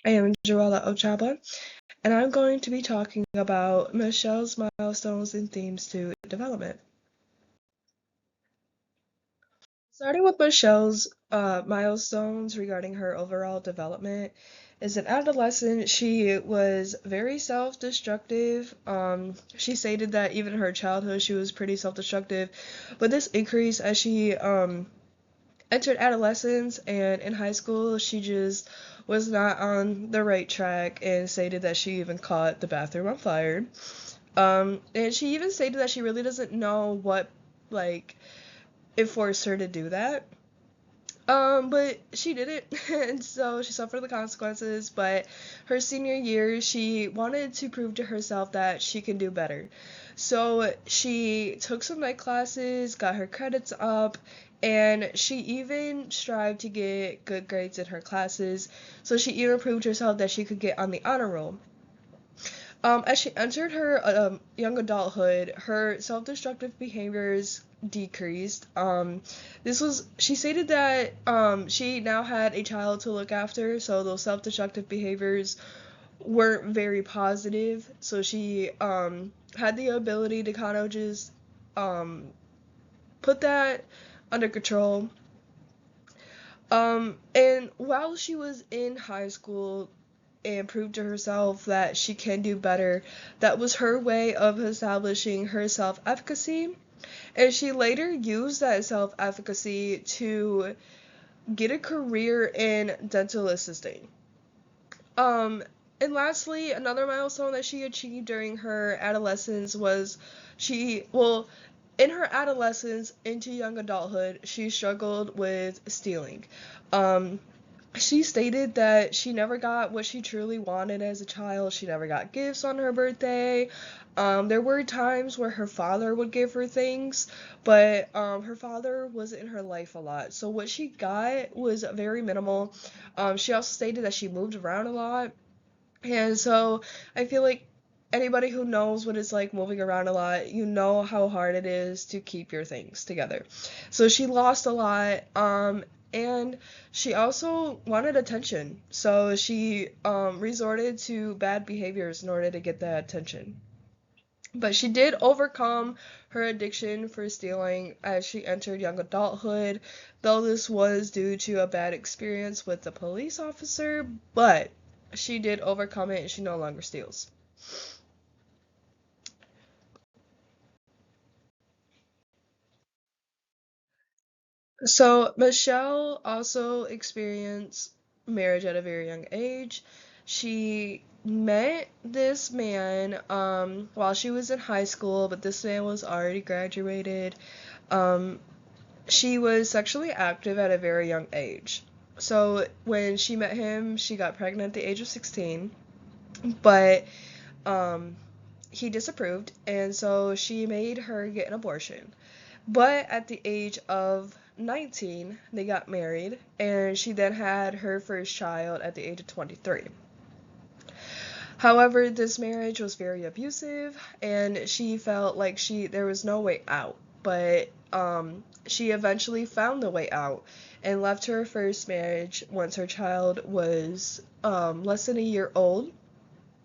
I am Joella Ochaba, and I'm going to be talking about Michelle's milestones and themes to development. Starting with Michelle's milestones regarding her overall development, as an adolescent, she was very self-destructive. She stated that even in her childhood, she was pretty self-destructive, but this increased as she entered adolescence, and in high school she just was not on the right track and stated that she even caught the bathroom on fire. And she even stated that she really doesn't know what, like, it forced her to do that. But she did it, and so she suffered the consequences. But her senior year, she wanted to prove to herself that she can do better. So she took some night classes, got her credits up, and she even strived to get good grades in her classes. So she even proved herself that she could get on the honor roll. As she entered her young adulthood, her self-destructive behaviors decreased. She stated that she now had a child to look after, so those self-destructive behaviors weren't very positive. So she had the ability to kind of just um, put that under control. And while she was in high school, and proved to herself that she can do better. That was her way of establishing her self efficacy. And she later used that self efficacy to get a career in dental assisting. Um, and lastly, another milestone that she achieved during her adolescence was in her adolescence into young adulthood, she struggled with stealing. Um, she stated that she never got what she truly wanted as a child. She never got gifts on her birthday. There were times where her father would give her things, but her father wasn't in her life a lot. So what she got was very minimal. She also stated that she moved around a lot. And so I feel like anybody who knows what it's like moving around a lot, you know how hard it is to keep your things together. So she lost a lot, and she also wanted attention. So she resorted to bad behaviors in order to get that attention. But she did overcome her addiction for stealing as she entered young adulthood, though this was due to a bad experience with the police officer, but she did overcome it and she no longer steals. So Michelle also experienced marriage at a very young age. She met this man while she was in high school, but this man was already graduated. Um, she was sexually active at a very young age. So when she met him, she got pregnant at the age of 16, but um, he disapproved, and so she made her get an abortion. But at the age of 19, they got married, and she then had her first child at the age of 23. However, this marriage was very abusive, and she felt like there was no way out. But she eventually found the way out and left her first marriage once her child was less than a year old.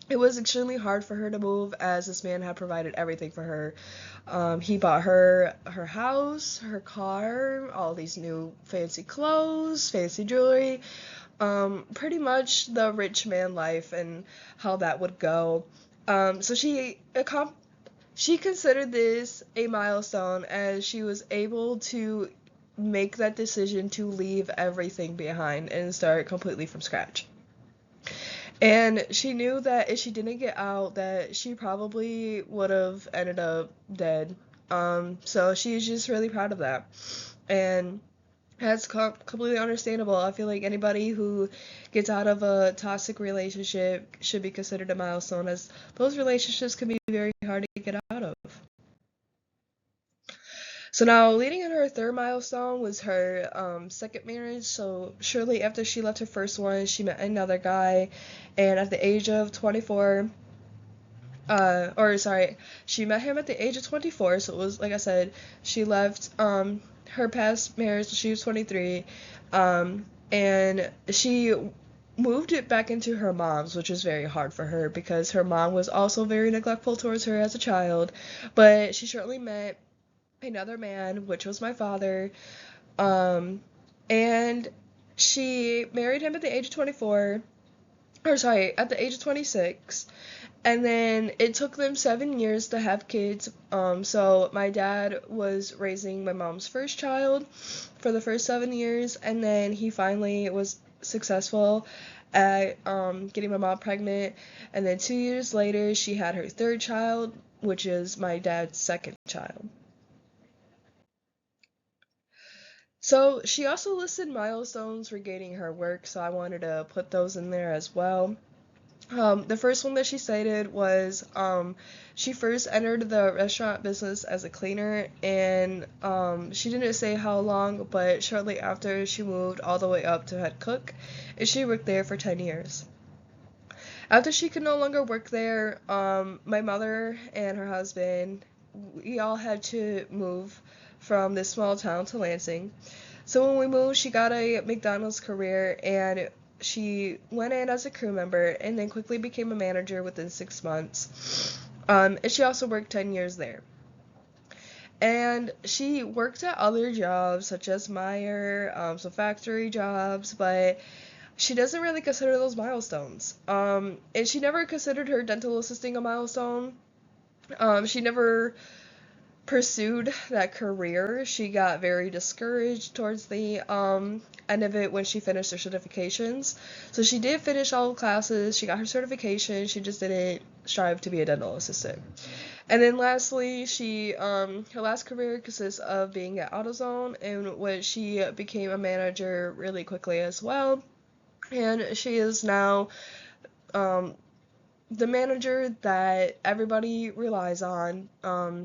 It was extremely hard for her to move as this man had provided everything for her. He bought her house, her car, all these new fancy clothes, fancy jewelry, pretty much the rich man life and how that would go. So she considered this a milestone as she was able to make that decision to leave everything behind and start completely from scratch. And she knew that if she didn't get out, that she probably would have ended up dead. So she's just really proud of that. And that's completely understandable. I feel like anybody who gets out of a toxic relationship should be considered a milestone, as those relationships can be very hard to get out of. So now, leading in her third milestone was her second marriage. So shortly after she left her first one, she met another guy, and at the age of 24, or sorry, she met him at the age of 24. So it was like I said, she left her past marriage when she was 23, and she moved it back into her mom's, which was very hard for her because her mom was also very neglectful towards her as a child. But she shortly met another man, which was my father, and she married him at the age of 24, or sorry, at the age of 26. And then it took them 7 years to have kids. So my dad was raising my mom's first child for the first 7 years, and then he finally was successful at getting my mom pregnant. And then 2 years later, she had her third child, which is my dad's second child. So she also listed milestones regarding her work, so I wanted to put those in there as well. The first one that she cited was she first entered the restaurant business as a cleaner, and she didn't say how long, but shortly after she moved all the way up to head cook, and she worked there for 10 years. After she could no longer work there, my mother and her husband, we all had to move from this small town to Lansing. So when we moved, she got a McDonald's career, and she went in as a crew member and then quickly became a manager within 6 months. And she also worked 10 years there. And she worked at other jobs such as Meyer, some factory jobs, but she doesn't really consider those milestones. And she never considered her dental assisting a milestone. She never pursued that career. She got very discouraged towards the end of it when she finished her certifications. So she did finish all classes, she got her certification, she just didn't strive to be a dental assistant. And then lastly, she her last career consists of being at AutoZone, in which she became a manager really quickly as well. And she is now the manager that everybody relies on.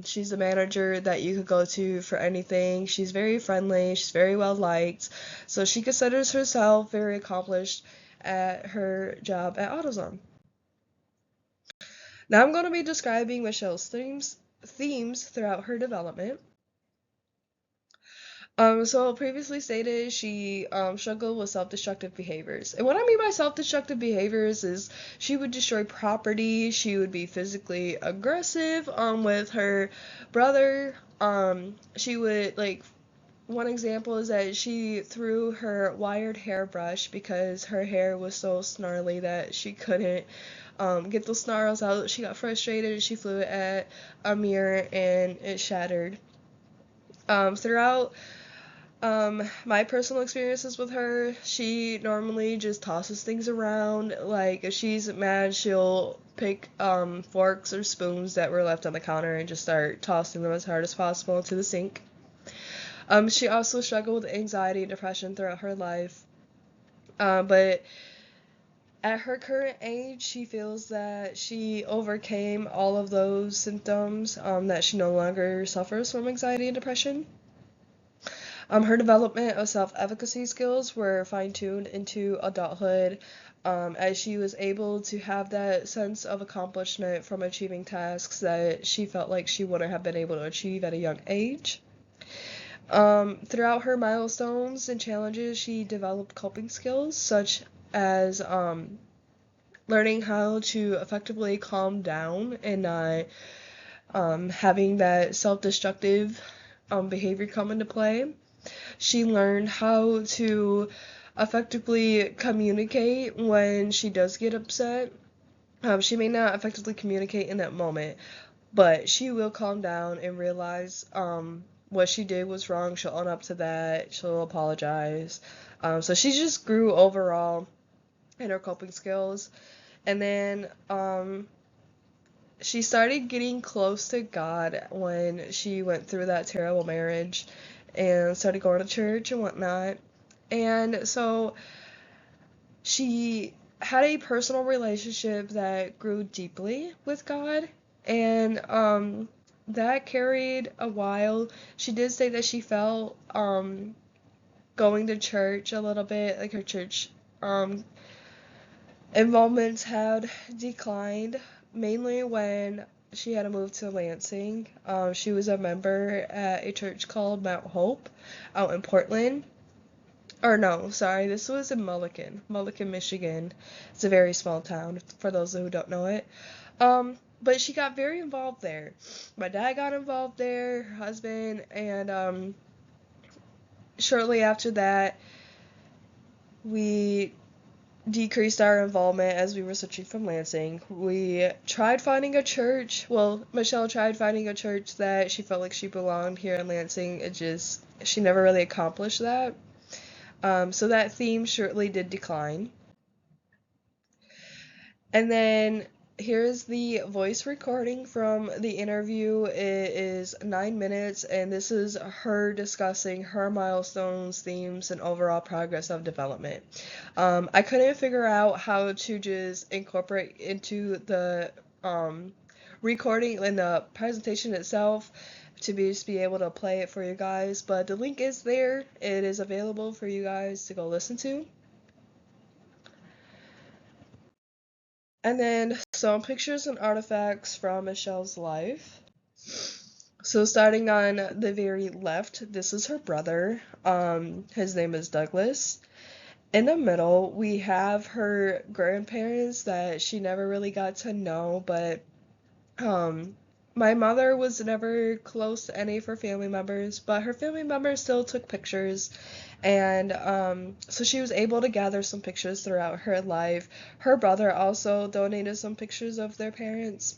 She's the manager that you could go to for anything. She's very friendly, she's very well liked, so she considers herself very accomplished at her job at AutoZone. Now I'm going to be describing Michelle's themes throughout her development. So previously stated, she struggled with self-destructive behaviors. And what I mean by self-destructive behaviors is she would destroy property, she would be physically aggressive with her brother. She would, like, one example is that she threw her wired hairbrush because her hair was so snarly that she couldn't get the snarls out. She got frustrated and she threw it at a mirror and it shattered. Throughout my personal experiences with her, she normally just tosses things around. Like, if she's mad, she'll pick forks or spoons that were left on the counter and just start tossing them as hard as possible into the sink. She also struggled with anxiety and depression throughout her life. But at her current age, she feels that she overcame all of those symptoms, that she no longer suffers from anxiety and depression. Her development of self-efficacy skills were fine-tuned into adulthood, as she was able to have that sense of accomplishment from achieving tasks that she felt like she wouldn't have been able to achieve at a young age. Throughout her milestones and challenges, she developed coping skills such as learning how to effectively calm down and not having that self-destructive behavior come into play. She learned how to effectively communicate when she does get upset. She may not effectively communicate in that moment, but she will calm down and realize what she did was wrong. She'll own up to that. She'll apologize. So she just grew overall in her coping skills. And then she started getting close to God when she went through that terrible marriage and started going to church and whatnot. And so she had a personal relationship that grew deeply with God, and that carried a while. She did say that she felt going to church a little bit, like her church involvement had declined, mainly when she had to move to Lansing. She was a member at a church called Mount Hope out in Portland. Or no, sorry, this was in Mulliken, Michigan. It's a very small town for those who don't know it. But she got very involved there. My dad got involved there, her husband, and shortly after that, we decreased our involvement as we were switching from Lansing. We tried finding a church. Well, Michelle tried finding a church that she felt like she belonged here in Lansing. She never really accomplished that. So that theme shortly did decline. And then here's the voice recording from the interview. It is 9 minutes, and this is her discussing her milestones, themes, and overall progress of development. I couldn't figure out how to just incorporate into the recording in the presentation itself to just be able to play it for you guys, but the link is there. It is available for you guys to go listen to. And then some pictures and artifacts from Michelle's life. So starting on the very left, this is her brother. His name is Douglas. In the middle, we have her grandparents that she never really got to know, but um, my mother was never close to any of her family members, but her family members still took pictures, and so she was able to gather some pictures throughout her life. Her brother also donated some pictures of their parents.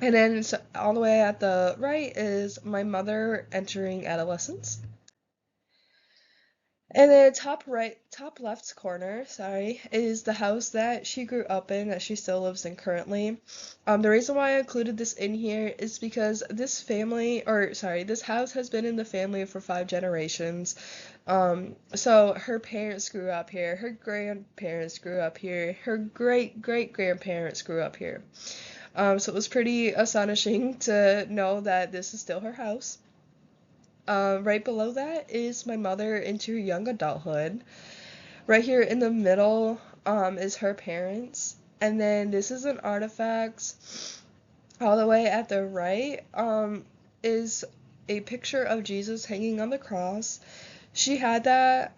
And then all the way at the right is my mother entering adolescence. And then top left corner, sorry, is the house that she grew up in, that she still lives in currently. The reason why I included this in here is because this house has been in the family for 5 generations. So her parents grew up here, her grandparents grew up here, her great-great-grandparents grew up here. So it was pretty astonishing to know that this is still her house. Right below that is my mother into young adulthood. Right here in the middle is her parents. And then this is an artifact. All the way at the right is a picture of Jesus hanging on the cross. She had that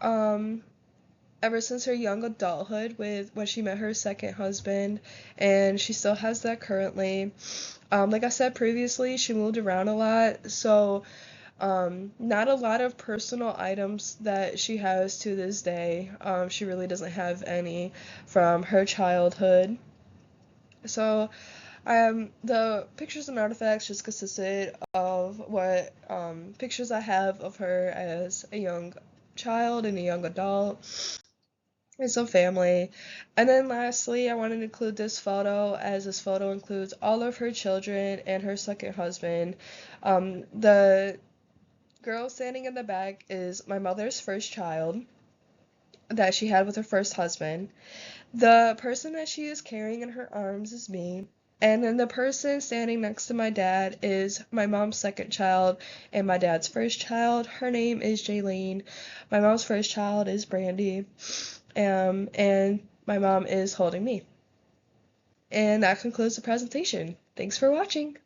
ever since her young adulthood with when she met her second husband, and she still has that currently. Like I said previously, she moved around a lot, so not a lot of personal items that she has to this day. She really doesn't have any from her childhood. So, the pictures and artifacts just consisted of what pictures I have of her as a young child and a young adult and some family. And then lastly, I wanted to include this photo, as this photo includes all of her children and her second husband. The girl standing in the back is my mother's first child that she had with her first husband. The person that she is carrying in her arms is me. And then the person standing next to my dad is my mom's second child and my dad's first child. Her name is Jaylene. My mom's first child is Brandy. And my mom is holding me. And that concludes the presentation. Thanks for watching.